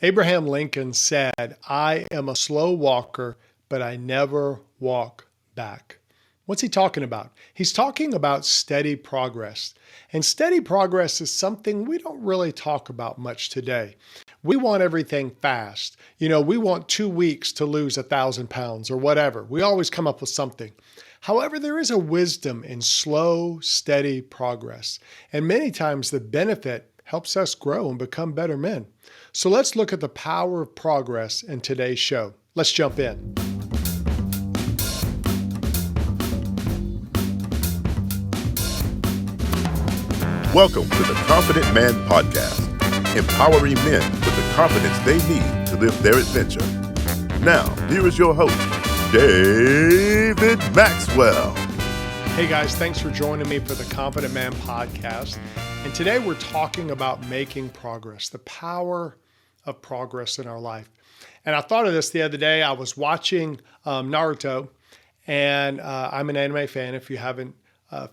Abraham Lincoln said, "I am a slow walker, but I never walk back." What's he talking about? He's talking about steady progress. And steady progress is something we don't really talk about much today. We want everything fast. We want 2 weeks to lose 1,000 pounds or whatever. We always come up with something. However, there is a wisdom in slow, steady progress. And many times the benefit helps us grow and become better men. So let's look at the power of progress in today's show. Let's jump in. Welcome to the Confident Man Podcast, empowering men with the confidence they need to live their adventure. Now, here is your host, David Maxwell. Hey guys, thanks for joining me for the Confident Man Podcast. And today we're talking about making progress, the power of progress in our life. And I thought of this the other day. I was watching Naruto, and I'm an anime fan. If you haven't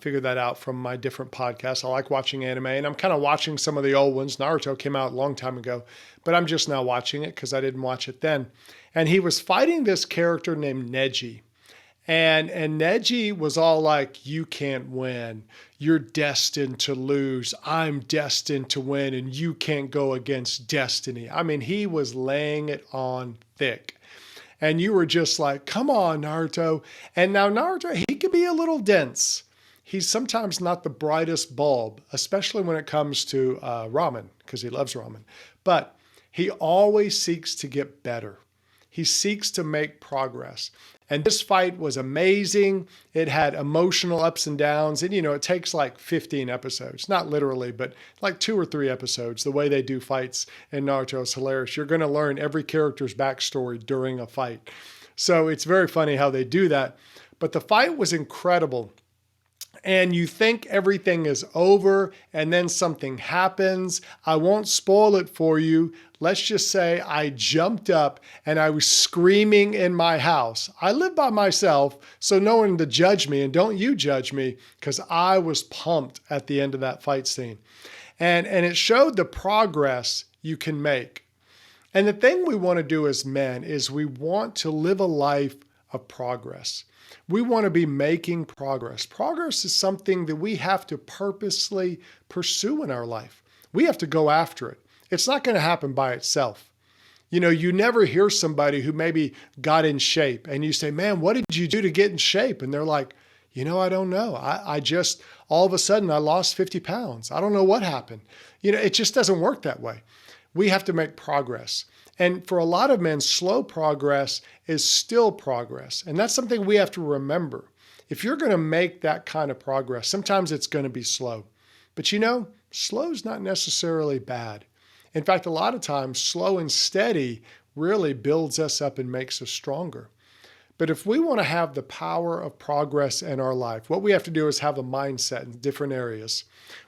figured that out from my different podcasts, I like watching anime, and I'm kind of watching some of the old ones. Naruto came out a long time ago, but I'm just now watching it because I didn't watch it then. And he was fighting this character named Neji. And Neji was all like, "You can't win. You're destined to lose. I'm destined to win, and you can't go against destiny." I mean, he was laying it on thick. And you were just like, "Come on, Naruto." And now Naruto, he can be a little dense. He's sometimes not the brightest bulb, especially when it comes to ramen, because he loves ramen. But he always seeks to get better. He seeks to make progress. And this fight was amazing. It had emotional ups and downs. And, it takes like 15 episodes, not literally, but like 2 or 3 episodes. The way they do fights in Naruto is hilarious. You're going to learn every character's backstory during a fight. So it's very funny how they do that. But the fight was incredible. And you think everything is over, and then something happens. I won't spoil it for you. Let's just say I jumped up and I was screaming in my house. I live by myself, so no one to judge me, and don't you judge me, because I was pumped at the end of that fight scene. And it showed the progress you can make. And the thing we want to do as men is we want to live a life of progress. We want to be making progress. Progress is something that we have to purposely pursue in our life. We have to go after it. It's not going to happen by itself. You never hear somebody who maybe got in shape and you say, "Man, what did you do to get in shape?" And they're like, "I don't know. I just, all of a sudden I lost 50 pounds. I don't know what happened." It just doesn't work that way. We have to make progress. And for a lot of men, slow progress is still progress. And that's something we have to remember. If you're going to make that kind of progress, sometimes it's going to be slow. But slow is not necessarily bad. In fact, a lot of times, slow and steady really builds us up and makes us stronger. But if we want to have the power of progress in our life, what we have to do is have a mindset in different areas.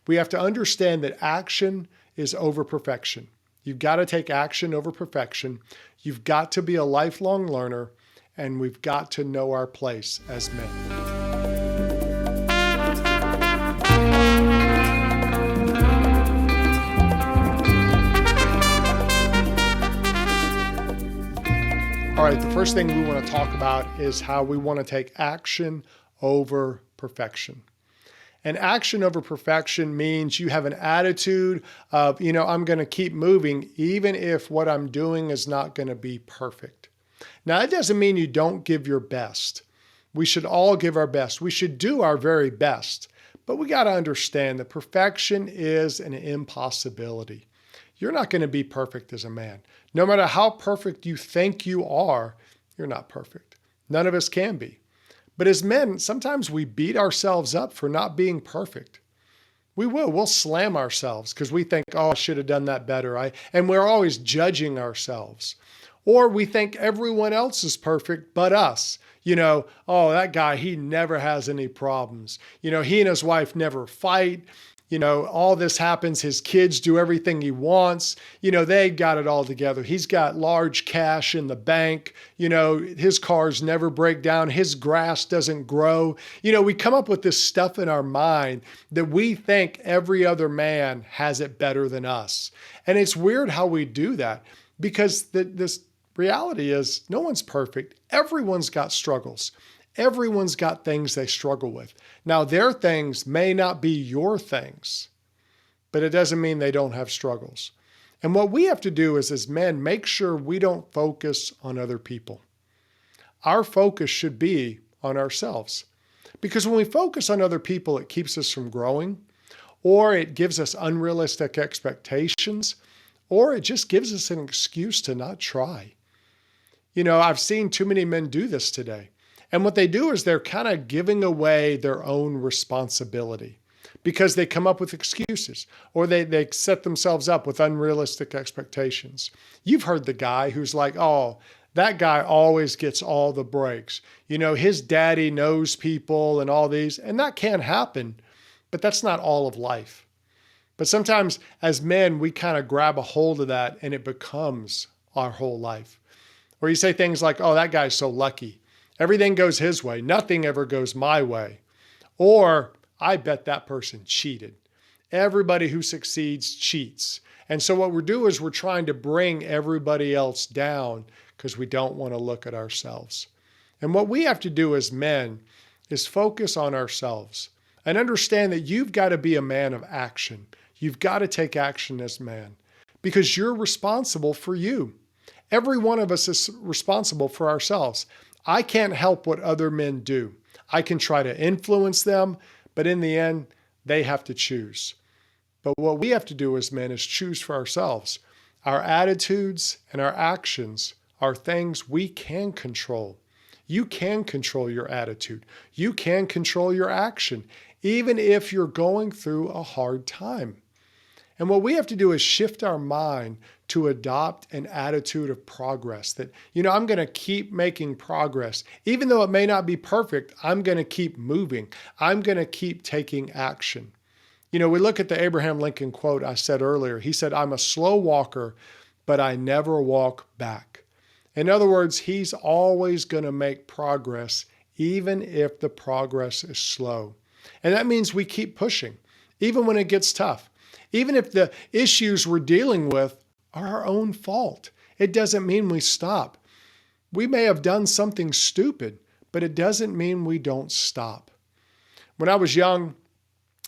We have to understand that action is over perfection. You've got to take action over perfection. You've got to be a lifelong learner, and we've got to know our place as men. All right, the first thing we want to talk about is how we want to take action over perfection. And action over perfection means you have an attitude of, I'm going to keep moving even if what I'm doing is not going to be perfect. Now, that doesn't mean you don't give your best. We should all give our best. We should do our very best. But we got to understand that perfection is an impossibility. You're not going to be perfect as a man. No matter how perfect you think you are, you're not perfect. None of us can be. But as men, sometimes we beat ourselves up for not being perfect. We'll slam ourselves because we think, "Oh, I should have done that better." And we're always judging ourselves. Or we think everyone else is perfect but us. "Oh, that guy, he never has any problems. He and his wife never fight. All this happens. His kids do everything he wants. They got it all together. He's got large cash in the bank. His cars never break down. His grass doesn't grow." We come up with this stuff in our mind that we think every other man has it better than us. And it's weird how we do that. because this reality is no one's perfect. Everyone's got struggles. Everyone's got things they struggle with. Now, their things may not be your things, but it doesn't mean they don't have struggles. And what we have to do is, as men, make sure we don't focus on other people. Our focus should be on ourselves. Because when we focus on other people, it keeps us from growing, or it gives us unrealistic expectations, or it just gives us an excuse to not try. I've seen too many men do this today. And what they do is they're kind of giving away their own responsibility because they come up with excuses or they set themselves up with unrealistic expectations. You've heard the guy who's like, oh, that guy always gets all the breaks. His daddy knows people and all these, and that can happen, but that's not all of life. But sometimes as men, we kind of grab a hold of that and it becomes our whole life. Or you say things like, oh, that guy's so lucky. Everything goes his way. Nothing ever goes my way. Or I bet that person cheated. Everybody who succeeds cheats. And so what we're doing is we're trying to bring everybody else down because we don't want to look at ourselves. And what we have to do as men is focus on ourselves and understand that you've got to be a man of action. You've got to take action as man because you're responsible for you. Every one of us is responsible for ourselves. I can't help what other men do. I can try to influence them, but in the end, they have to choose. But what we have to do as men is choose for ourselves. Our attitudes and our actions are things we can control. You can control your attitude. You can control your action, even if you're going through a hard time. And what we have to do is shift our mind to adopt an attitude of progress that, I'm going to keep making progress. Even though it may not be perfect, I'm going to keep moving. I'm going to keep taking action. We look at the Abraham Lincoln quote I said earlier. He said, I'm a slow walker, but I never walk back. In other words, he's always going to make progress, even if the progress is slow. And that means we keep pushing, even when it gets tough. Even if the issues we're dealing with are our own fault, it doesn't mean we stop. We may have done something stupid, but it doesn't mean we don't stop. When I was young,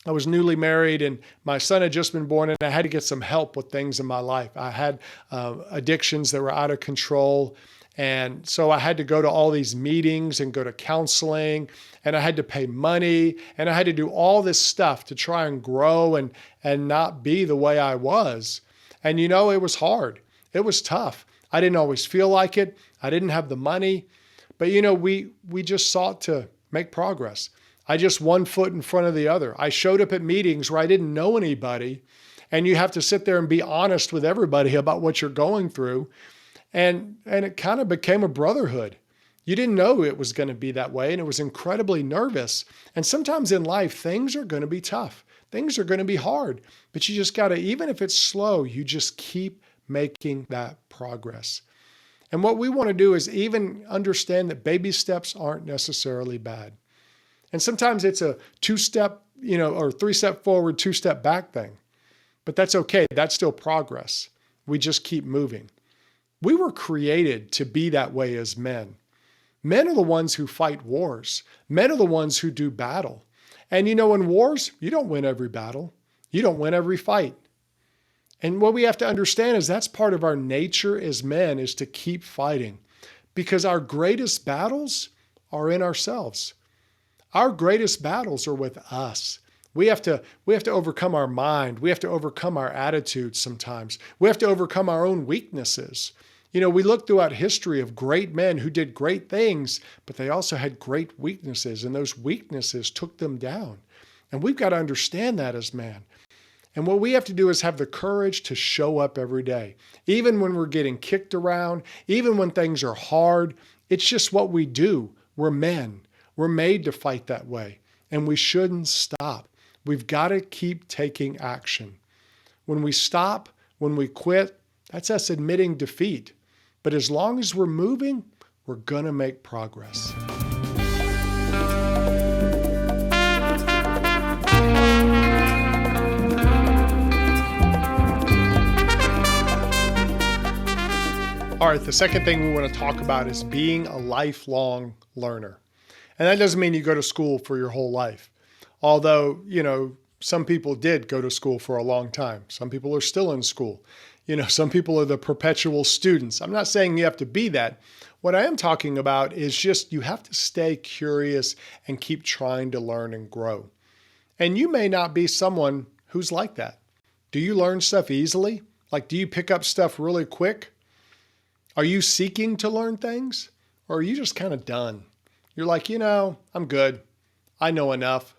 I was newly married and my son had just been born and I had to get some help with things in my life. I had addictions that were out of control. And so I had to go to all these meetings and go to counseling, and I had to pay money, and I had to do all this stuff to try and grow and not be the way I was. And it was hard. It was tough. I didn't always feel like it. I didn't have the money. But we just sought to make progress. I just one foot in front of the other. I showed up at meetings where I didn't know anybody, and you have to sit there and be honest with everybody about what you're going through. And it kind of became a brotherhood. You didn't know it was going to be that way, and it was incredibly nervous. And sometimes in life, things are going to be tough. Things are going to be hard. But you just got to, even if it's slow, you just keep making that progress. And what we want to do is even understand that baby steps aren't necessarily bad. And sometimes it's a 2-step, or 3-step forward, 2-step back thing. But that's okay. That's still progress. We just keep moving. We were created to be that way as men. Men are the ones who fight wars. Men are the ones who do battle. And in wars, you don't win every battle. You don't win every fight. And what we have to understand is that's part of our nature as men is to keep fighting because our greatest battles are in ourselves. Our greatest battles are with us. We have to overcome our mind. We have to overcome our attitudes sometimes. We have to overcome our own weaknesses. We look throughout history of great men who did great things, but they also had great weaknesses, and those weaknesses took them down. And we've got to understand that as men. And what we have to do is have the courage to show up every day, even when we're getting kicked around, even when things are hard. It's just what we do. We're men. We're made to fight that way, and we shouldn't stop. We've got to keep taking action. When we stop, when we quit, that's us admitting defeat. But as long as we're moving, we're going to make progress. All right, the second thing we want to talk about is being a lifelong learner. And that doesn't mean you go to school for your whole life. Although, some people did go to school for a long time. Some people are still in school. Some people are the perpetual students. I'm not saying you have to be that. What I am talking about is just you have to stay curious and keep trying to learn and grow. And you may not be someone who's like that. Do you learn stuff easily? Like, do you pick up stuff really quick? Are you seeking to learn things? Or are you just kind of done? You're like, I'm good. I know enough.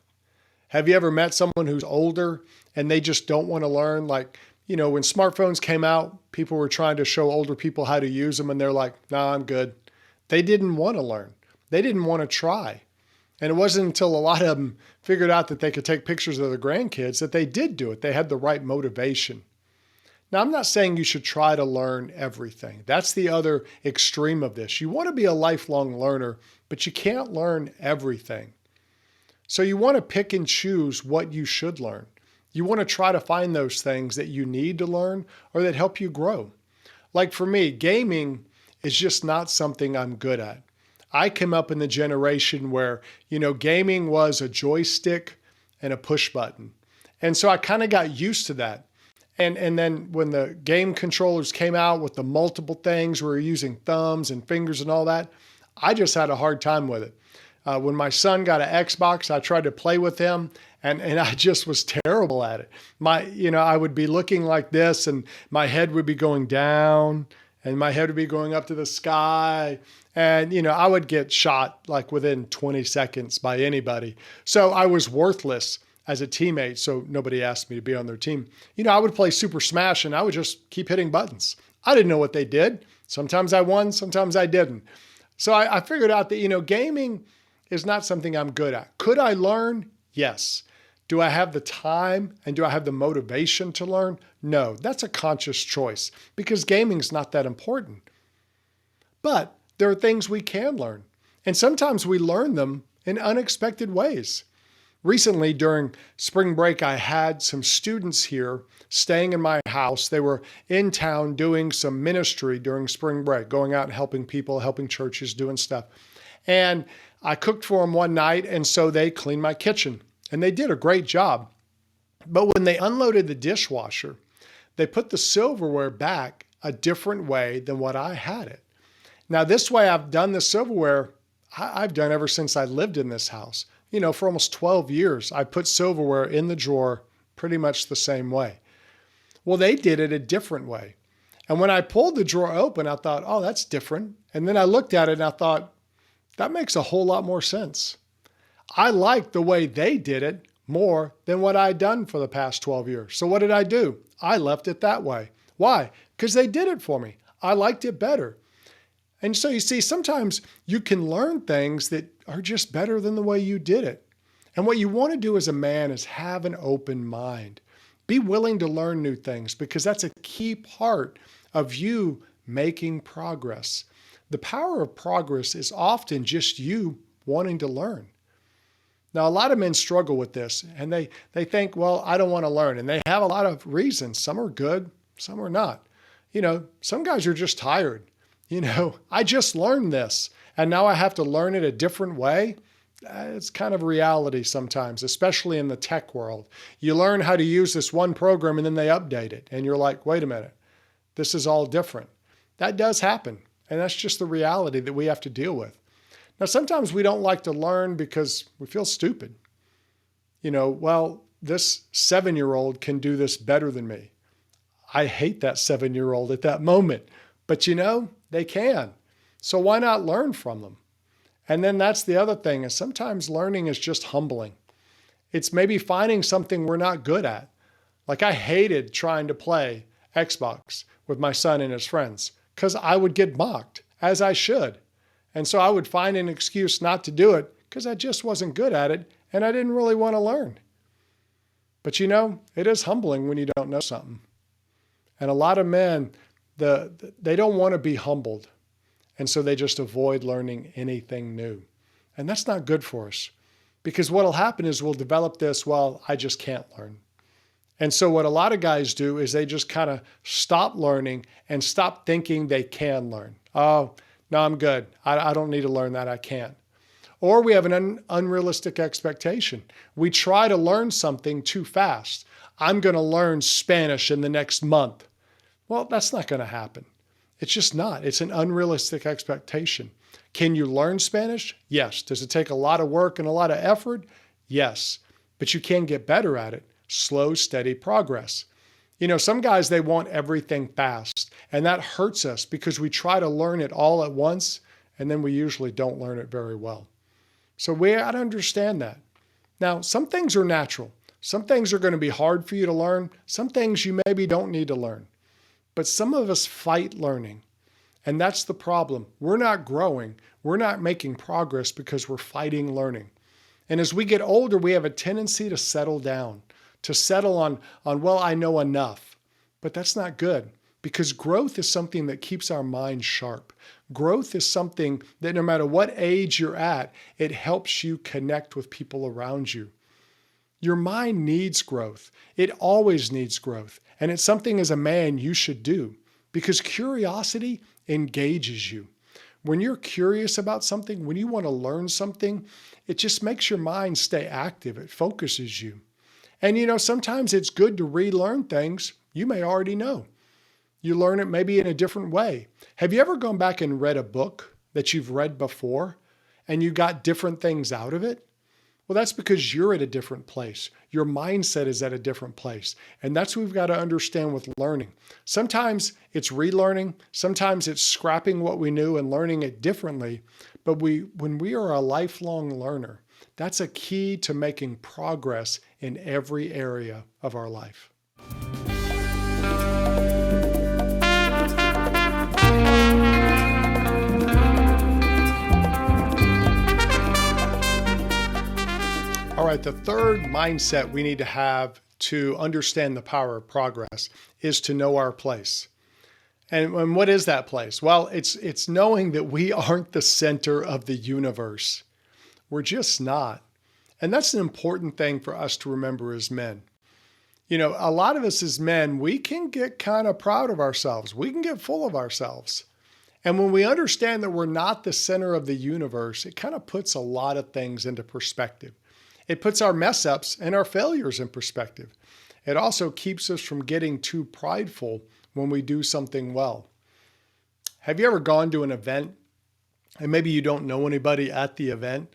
Have you ever met someone who's older and they just don't want to learn? Like, when smartphones came out, people were trying to show older people how to use them and they're like, nah, I'm good. They didn't want to learn. They didn't want to try. And it wasn't until a lot of them figured out that they could take pictures of their grandkids that they did do it. They had the right motivation. Now, I'm not saying you should try to learn everything. That's the other extreme of this. You want to be a lifelong learner, but you can't learn everything. So you want to pick and choose what you should learn. You want to try to find those things that you need to learn or that help you grow. Like for me, gaming is just not something I'm good at. I came up in the generation where, gaming was a joystick and a push button. And so I kind of got used to that. And then when the game controllers came out with the multiple things, we were using thumbs and fingers and all that, I just had a hard time with it. When my son got an Xbox, I tried to play with him and I just was terrible at it. I would be looking like this and my head would be going down and my head would be going up to the sky. And, I would get shot like within 20 seconds by anybody. So I was worthless as a teammate, so nobody asked me to be on their team. I would play Super Smash and I would just keep hitting buttons. I didn't know what they did. Sometimes I won, sometimes I didn't. So I figured out that, gaming is not something I'm good at. Could I learn? Yes. Do I have the time and do I have the motivation to learn? No, that's a conscious choice because gaming is not that important. But there are things we can learn. And sometimes we learn them in unexpected ways. Recently, during spring break, I had some students here staying in my house. They were in town doing some ministry during spring break, going out and helping people, helping churches, doing stuff. And I cooked for them one night, and so they cleaned my kitchen. And they did a great job. But when they unloaded the dishwasher, they put the silverware back a different way than what I had it. Now, this way I've done the silverware, I've done ever since I lived in this house. For almost 12 years, I put silverware in the drawer pretty much the same way. Well, they did it a different way. And when I pulled the drawer open, I thought, oh, that's different. And then I looked at it and I thought, that makes a whole lot more sense. I liked the way they did it more than what I'd done for the past 12 years. So what did I do? I left it that way. Why? Because they did it for me. I liked it better. And so you see, sometimes you can learn things that are just better than the way you did it. And what you want to do as a man is have an open mind. Be willing to learn new things because that's a key part of you making progress. The power of progress is often just you wanting to learn. Now, a lot of men struggle with this and they think, well, I don't want to learn. And they have a lot of reasons. Some are good, some are not. Some guys are just tired. I just learned this and now I have to learn it a different way. It's kind of reality sometimes, especially in the tech world. You learn how to use this one program and then they update it. And you're like, wait a minute, this is all different. That does happen. And that's just the reality that we have to deal with. Now, sometimes we don't like to learn because we feel stupid. Well, this 7-year-old can do this better than me. I hate that 7-year-old at that moment, but they can. So why not learn from them? And then that's the other thing is sometimes learning is just humbling. It's maybe finding something we're not good at. Like I hated trying to play Xbox with my son and his friends because I would get mocked, as I should. And so I would find an excuse not to do it because I just wasn't good at it and I didn't really want to learn. But it is humbling when you don't know something. And a lot of men, they don't want to be humbled. And so they just avoid learning anything new. And that's not good for us because what will happen is we'll develop this, well, I just can't learn. And so what a lot of guys do is they just kind of stop learning and stop thinking they can learn. Oh, no, I'm good. I don't need to learn that. I can't. Or we have an unrealistic expectation. We try to learn something too fast. I'm going to learn Spanish in the next month. Well, that's not going to happen. It's just not. It's an unrealistic expectation. Can you learn Spanish? Yes. Does it take a lot of work and a lot of effort? Yes. But you can get better at it. Slow, steady progress. You know, some guys, they want everything fast, and that hurts us because we try to learn it all at once, and then we usually don't learn it very well. So we got to understand that. Now, some things are natural. Some things are going to be hard for you to learn. Some things you maybe don't need to learn. But some of us fight learning, and that's the problem. We're not growing. We're not making progress because we're fighting learning. And as we get older, we have a tendency to settle down, to settle on, well, I know enough. But that's not good, because growth is something that keeps our mind sharp. Growth is something that no matter what age you're at, it helps you connect with people around you. Your mind needs growth. It always needs growth. And it's something as a man you should do, because curiosity engages you. When you're curious about something, when you want to learn something, it just makes your mind stay active. It focuses you. And you know, sometimes it's good to relearn things you may already know. You learn it maybe in a different way. Have you ever gone back and read a book that you've read before and you got different things out of it? Well, that's because you're at a different place. Your mindset is at a different place. And that's what we've got to understand with learning. Sometimes it's relearning. Sometimes it's scrapping what we knew and learning it differently. But when we are a lifelong learner, that's a key to making progress in every area of our life. All right, the third mindset we need to have to understand the power of progress is to know our place. And what is that place? Well, it's knowing that we aren't the center of the universe. We're just not. And that's an important thing for us to remember as men. You know, a lot of us as men, we can get kind of proud of ourselves. We can get full of ourselves. And when we understand that we're not the center of the universe, it kind of puts a lot of things into perspective. It puts our mess ups and our failures in perspective. It also keeps us from getting too prideful when we do something well. Have you ever gone to an event and maybe you don't know anybody at the event?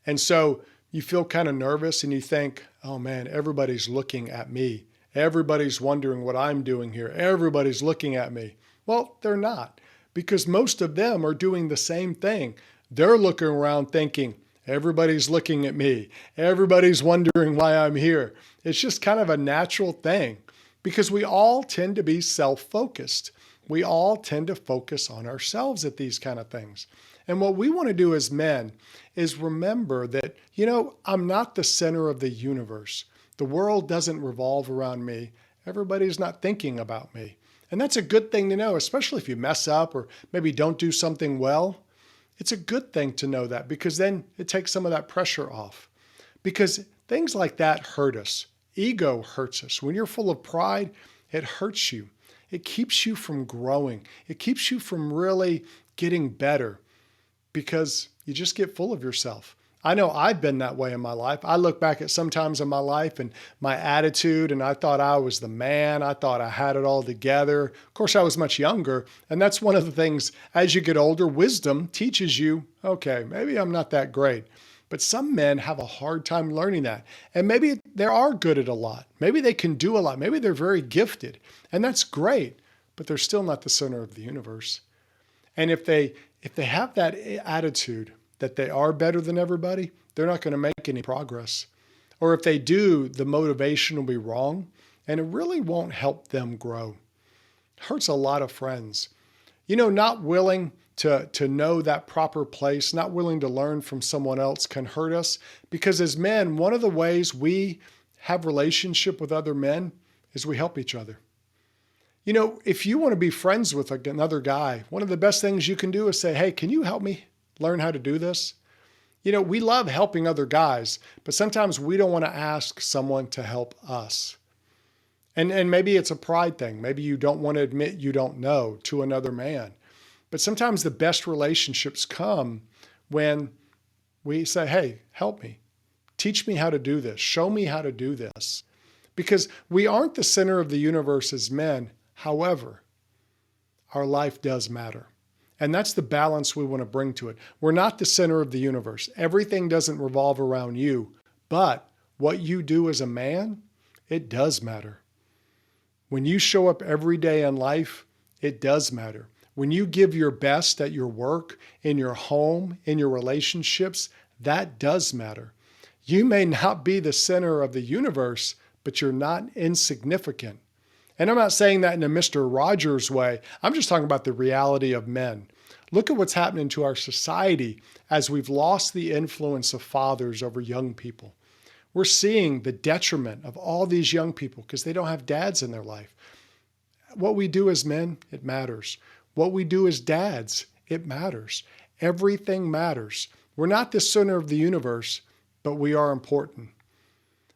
And so you feel kind of nervous and you think, oh man, everybody's looking at me. Everybody's wondering what I'm doing here. Everybody's looking at me. Well, they're not, because most of them are doing the same thing. They're looking around thinking, everybody's looking at me. Everybody's wondering why I'm here. It's just kind of a natural thing, because we all tend to be self-focused. We all tend to focus on ourselves at these kind of things. And what we want to do as men is remember that, you know, I'm not the center of the universe. The world doesn't revolve around me. Everybody's not thinking about me. And that's a good thing to know, especially if you mess up or maybe don't do something well. It's a good thing to know that, because then it takes some of that pressure off. Because things like that hurt us. Ego hurts us. When you're full of pride, it hurts you. It keeps you from growing. It keeps you from really getting better, because you just get full of yourself. I know I've been that way in my life. I look back at some times in my life and my attitude, and I thought I was the man. I thought I had it all together. Of course, I was much younger. And that's one of the things, as you get older, wisdom teaches you, okay, maybe I'm not that great. But some men have a hard time learning that. And maybe they are good at a lot. Maybe they can do a lot. Maybe they're very gifted. And that's great. But they're still not the center of the universe. And if they have that attitude that they are better than everybody, they're not going to make any progress. Or if they do, the motivation will be wrong, and it really won't help them grow. It hurts a lot of friends. You know, not willing to know that proper place, not willing to learn from someone else can hurt us, because as men, one of the ways we have relationship with other men is we help each other. You know, if you want to be friends with another guy, one of the best things you can do is say, hey, can you help me learn how to do this? You know, we love helping other guys, but sometimes we don't want to ask someone to help us. And maybe it's a pride thing. Maybe you don't want to admit you don't know to another man. But sometimes the best relationships come when we say, hey, help me. Teach me how to do this. Show me how to do this. Because we aren't the center of the universe as men. However, our life does matter. And that's the balance we want to bring to it. We're not the center of the universe. Everything doesn't revolve around you. But what you do as a man, it does matter. When you show up every day in life, it does matter. When you give your best at your work, in your home, in your relationships, that does matter. You may not be the center of the universe, but you're not insignificant. And I'm not saying that in a Mr. Rogers way. I'm just talking about the reality of men. Look at what's happening to our society as we've lost the influence of fathers over young people. We're seeing the detriment of all these young people because they don't have dads in their life. What we do as men, it matters. What we do as dads, it matters. Everything matters. We're not the center of the universe, but we are important.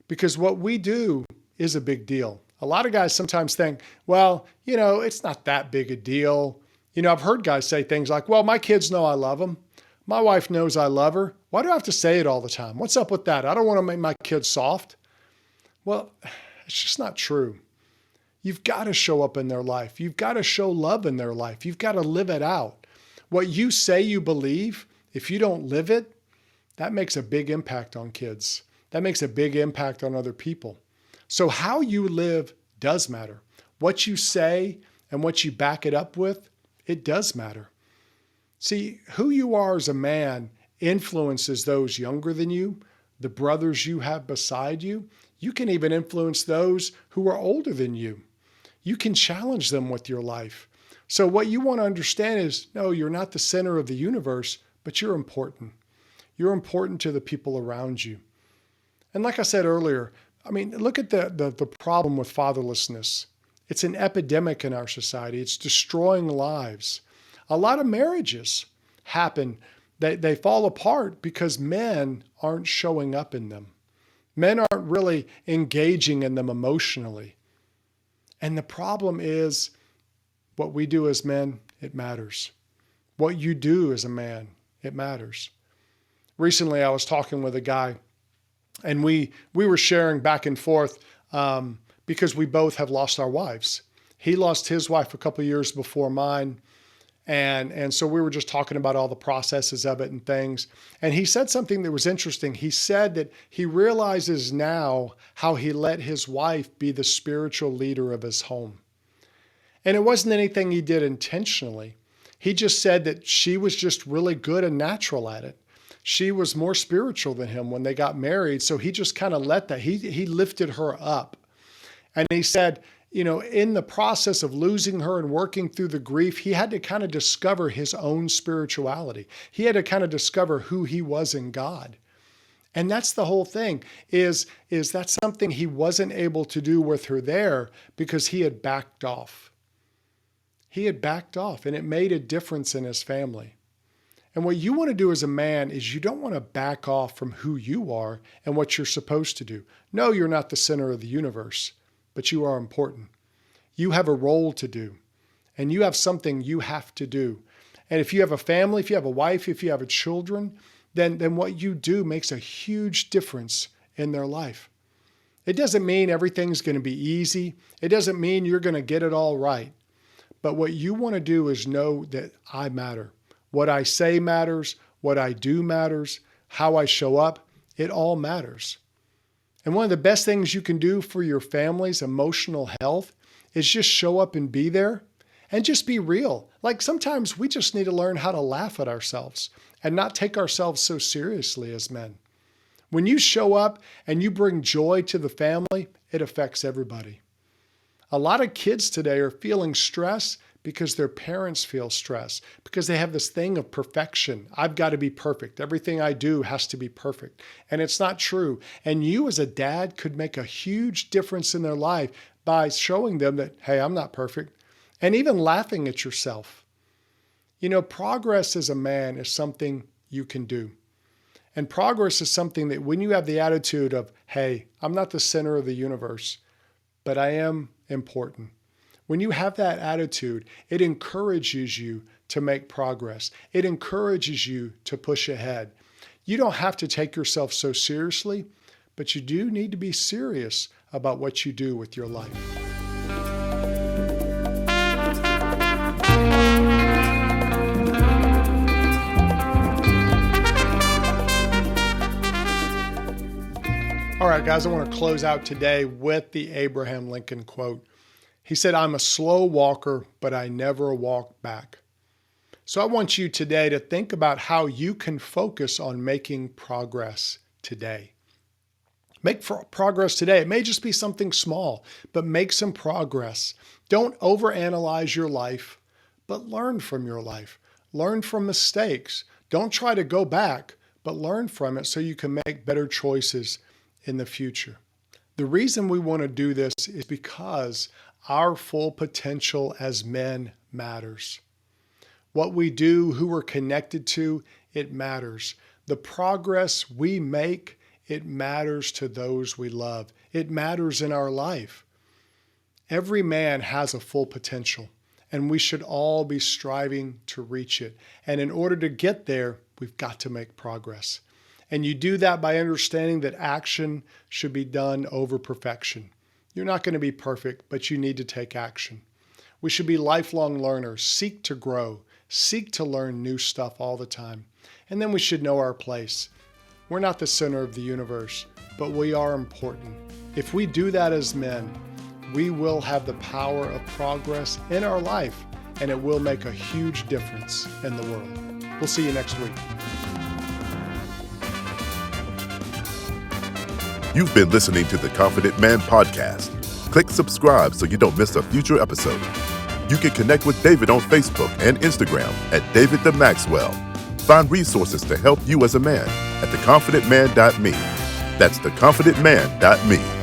Because what we do is a big deal. A lot of guys sometimes think, well, it's not that big a deal. I've heard guys say things like, well, my kids know I love them. My wife knows I love her. Why do I have to say it all the time? What's up with that? I don't want to make my kids soft. Well, it's just not true. You've got to show up in their life. You've got to show love in their life. You've got to live it out. What you say you believe, if you don't live it, that makes a big impact on kids. That makes a big impact on other people. So how you live does matter. What you say and what you back it up with, it does matter. See, who you are as a man influences those younger than you, the brothers you have beside you. You can even influence those who are older than you. You can challenge them with your life. So what you want to understand is, no, you're not the center of the universe, but you're important. You're important to the people around you. And like I said earlier, look at the problem with fatherlessness. It's an epidemic in our society. It's destroying lives. A lot of marriages happen, they fall apart because men aren't showing up in them. Men aren't really engaging in them emotionally. And the problem is what we do as men, it matters. What you do as a man, it matters. Recently, I was talking with a guy and we were sharing back and forth because we both have lost our wives. He lost his wife a couple of years before mine. And so we were just talking about all the processes of it and things. And he said something that was interesting. He said that he realizes now how he let his wife be the spiritual leader of his home. And it wasn't anything he did intentionally. He just said that she was just really good and natural at it. She was more spiritual than him when they got married. So he just kind of let that. He lifted her up. And he said, in the process of losing her and working through the grief, he had to kind of discover his own spirituality. He had to kind of discover who he was in God. And that's the whole thing, is that's something he wasn't able to do with her there because he had backed off. He had backed off, and it made a difference in his family. And what you want to do as a man is you don't want to back off from who you are and what you're supposed to do. No, you're not the center of the universe, but you are important. You have a role to do, and you have something you have to do. And if you have a family, if you have a wife, if you have children, then what you do makes a huge difference in their life. It doesn't mean everything's going to be easy. It doesn't mean you're going to get it all right. But what you want to do is know that I matter. What I say matters. What I do matters. How I show up, it all matters. And one of the best things you can do for your family's emotional health is just show up and be there and just be real. Like sometimes we just need to learn how to laugh at ourselves and not take ourselves so seriously as men. When you show up and you bring joy to the family, it affects everybody. A lot of kids today are feeling stress because their parents feel stress, because they have this thing of perfection. I've got to be perfect. Everything I do has to be perfect. And it's not true. And you as a dad could make a huge difference in their life by showing them that, hey, I'm not perfect. And even laughing at yourself. Progress as a man is something you can do. And progress is something that when you have the attitude of, hey, I'm not the center of the universe, but I am important. When you have that attitude, it encourages you to make progress. It encourages you to push ahead. You don't have to take yourself so seriously, but you do need to be serious about what you do with your life. All right, guys, I want to close out today with the Abraham Lincoln quote. He said, "I'm a slow walker, but I never walk back." So I want you today to think about how you can focus on making progress today. Make progress today. It may just be something small, but make some progress. Don't overanalyze your life, but learn from your life. Learn from mistakes. Don't try to go back, but learn from it so you can make better choices in the future. The reason we want to do this is because our full potential as men matters. What we do, who we're connected to, it matters. The progress we make, it matters to those we love. It matters in our life. Every man has a full potential, and we should all be striving to reach it. And in order to get there, we've got to make progress. And you do that by understanding that action should be done over perfection. You're not going to be perfect, but you need to take action. We should be lifelong learners, seek to grow, seek to learn new stuff all the time. And then we should know our place. We're not the center of the universe, but we are important. If we do that as men, we will have the power of progress in our life, and it will make a huge difference in the world. We'll see you next week. You've been listening to the Confident Man Podcast. Click subscribe so you don't miss a future episode. You can connect with David on Facebook and Instagram at David the Maxwell. Find resources to help you as a man at theconfidentman.me. That's theconfidentman.me.